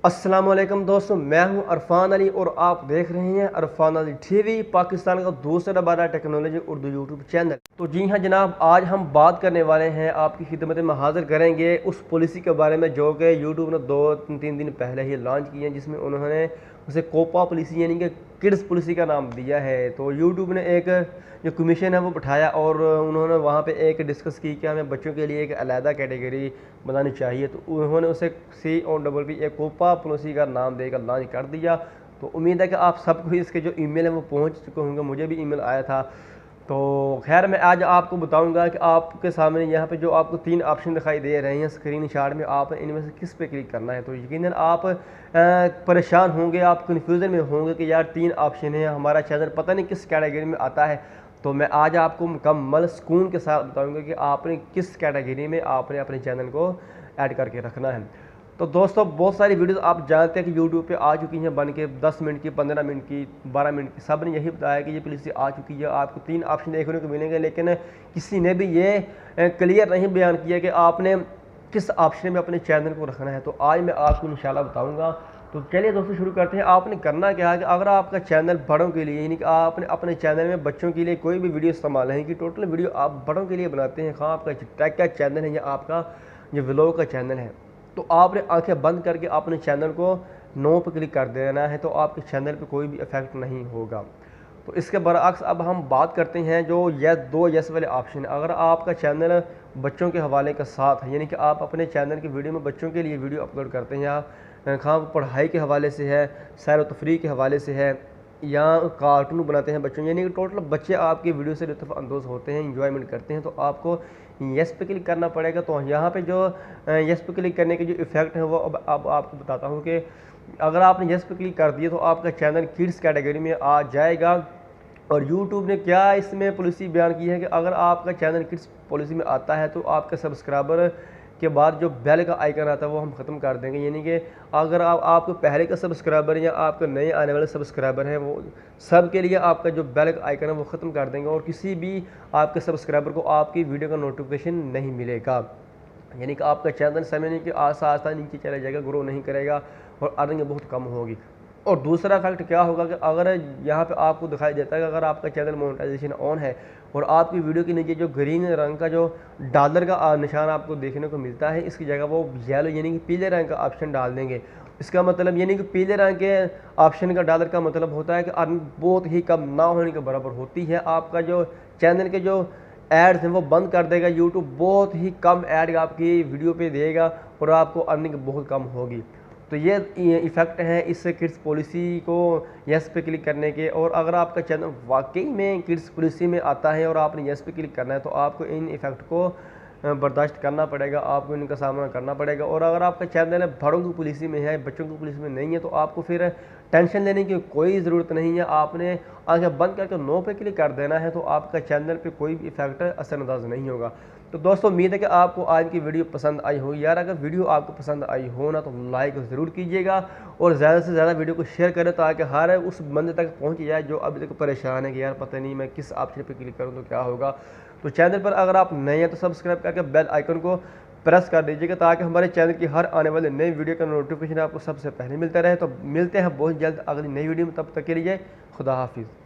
अस्सलाम वालेकुम दोस्तों, मैं हूं अरफान अली और आप देख रहे हैं arfanalitv, पाकिस्तान का दूसरा बड़ा टेक्नोलॉजी उर्दू यूट्यूब चैनल। तो जी हां जनाब, आज हम बात करने वाले हैं, आपकी खिदमत में हाजिर करेंगे उस पॉलिसी के बारे में जो कि यूट्यूब ने 2-3 दिन पहले ही लॉन्च की है, जिसमें उन्होंने उसे कोपा पॉलिसी यानी कि किड्स पॉलिसी का नाम दिया है। तो यूट्यूब ने एक जो कमीशन है वो बिठाया और उन्होंने वहाँ पे एक डिस्कस की कि हमें बच्चों के लिए एक अलहदा कैटेगरी बनानी चाहिए। तो उन्होंने उसे COOPA एक कोपा पॉलिसी का नाम देकर लॉन्च कर दिया। तो उम्मीद है कि आप सबको इसके जो ईमेल है वो पहुँच चुके होंगे, मुझे भी ईमेल आया था। तो खैर मैं आज आपको बताऊंगा कि आपके सामने यहाँ पे जो आपको 3 ऑप्शन दिखाई दे रहे हैं स्क्रीन शॉट में, आप इनमें से किस पे क्लिक करना है। तो यकीनन आप परेशान होंगे, आप कन्फ्यूज़न में होंगे कि यार 3 ऑप्शन है, हमारा चैनल पता नहीं किस कैटेगरी में आता है। तो मैं आज आपको मुकम्मल सुकून के साथ बताऊँगा कि आपने किस कैटेगरी में आपने अपने चैनल को ऐड करके रखना है। तो दोस्तों, बहुत सारी वीडियोस आप जानते हैं कि यूट्यूब पे आ चुकी हैं बन के 10 मिनट की, 15 मिनट की, 12 मिनट की, सब ने यही बताया कि ये पॉलिसी आ चुकी है। आपको 3 ऑप्शन देखने को मिलेंगे, लेकिन किसी ने भी ये क्लियर नहीं बयान किया कि आपने किस ऑप्शन में अपने चैनल को रखना है। तो आज मैं आपको इंशाल्लाह बताऊँगा। तो चलिए दोस्तों शुरू करते हैं। आपने करना क्या है कि अगर आपका चैनल बड़ों के लिए, यानी कि आपने अपने चैनल में बच्चों के लिए कोई भी वीडियो इस्तेमाल है कि टोटल वीडियो आप बड़ों के लिए बनाते हैं, खां आपका टेक का चैनल है या आपका जो व्लॉग का चैनल है, तो आपने आंखें बंद करके अपने चैनल को नो पे क्लिक कर देना है। तो आपके चैनल पे कोई भी इफेक्ट नहीं होगा। तो इसके बरअक्स अब हम बात करते हैं जो दो यस वाले ऑप्शन। अगर आपका चैनल बच्चों के हवाले के साथ है, यानी कि आप अपने चैनल की वीडियो में बच्चों के लिए वीडियो अपलोड करते हैं, या खां पढ़ाई के हवाले से है, सैर व तफरीह के हवाले से है, या कार्टून बनाते हैं बच्चों, यानी कि टोटल बच्चे आपकी वीडियो से लुत्फ़ अंदोज़ होते हैं, इंजॉयमेंट करते हैं, तो आपको यस पे क्लिक करना पड़ेगा। तो यहाँ पे जो यस पे क्लिक करने के जो इफ़ेक्ट है वो अब आपको बताता हूँ कि अगर आपने यस पे क्लिक कर दिया तो आपका चैनल किड्स कैटेगरी में आ जाएगा। और यूट्यूब ने क्या इसमें पॉलिसी बयान की है कि अगर आपका चैनल किड्स पॉलिसी में आता है तो आपके सब्सक्राइबर के बाद जो बेल का आइकन आता है वो हम ख़त्म कर देंगे। यानी कि अगर आपको पहले का सब्सक्राइबर या आपके नए आने वाले सब्सक्राइबर हैं, वो सब के लिए आपका जो बेल का आइकन है वो ख़त्म कर देंगे और किसी भी आपके सब्सक्राइबर को आपकी वीडियो का नोटिफिकेशन नहीं मिलेगा। यानी कि आपका चैनल समय नहीं कि आस्ता आस्ता नीचे चला जाएगा, ग्रो नहीं करेगा और अर्निंग बहुत कम होगी। और दूसरा फैक्ट क्या होगा कि अगर यहाँ पे आपको दिखाई देता है कि अगर आपका चैनल मोनेटाइजेशन ऑन है और आपकी वीडियो के नीचे जो ग्रीन रंग का जो डॉलर का निशान आपको देखने को मिलता है, इसकी जगह वो येलो यानी कि पीले रंग का ऑप्शन डाल देंगे। इसका मतलब यानी कि पीले रंग के ऑप्शन का डॉलर का मतलब होता है कि अर्निंग बहुत ही कम ना होने के बराबर होती है। आपका जो चैनल के जो एड्स हैं वो बंद कर देगा यूट्यूब, बहुत ही कम ऐड आपकी वीडियो पे देगा और आपको अर्निंग बहुत कम होगी। तो ये इफ़ेक्ट है इस किड्स पॉलिसी को यस पे क्लिक करने के। और अगर आपका चैनल वाकई में किड्स पॉलिसी में आता है और आपने यस पे क्लिक करना है तो आपको इन इफ़ेक्ट को बर्दाश्त करना पड़ेगा, आपको इनका सामना करना पड़ेगा। और अगर आपका चैनल बड़ों की पॉलिसी में है, बच्चों की पॉलिसी में नहीं है, तो आपको फिर टेंशन लेने की कोई ज़रूरत नहीं है। आपने आंखें बंद करके नो पे क्लिक कर देना है, तो आपका चैनल पे कोई भी इफेक्ट असरअंदाज नहीं होगा। तो दोस्तों, उम्मीद है कि आपको आज की वीडियो पसंद आई हो। यार अगर वीडियो आपको पसंद आई हो ना, तो लाइक ज़रूर कीजिएगा और ज़्यादा से ज़्यादा वीडियो को शेयर करें ताकि हर उस बंदे तक पहुँच जाए जो अभी तक परेशान है कि यार पता नहीं मैं किस ऑप्शन पर क्लिक करूँ तो क्या होगा। तो चैनल पर अगर आप नए हैं तो सब्सक्राइब करके बेल आइकन को प्रेस कर दीजिएगा ताकि हमारे चैनल की हर आने वाले नई वीडियो का नोटिफिकेशन आपको सबसे पहले मिलता रहे। तो मिलते हैं बहुत जल्द अगली नई वीडियो में, तब तक के लिए खुदा हाफिज़।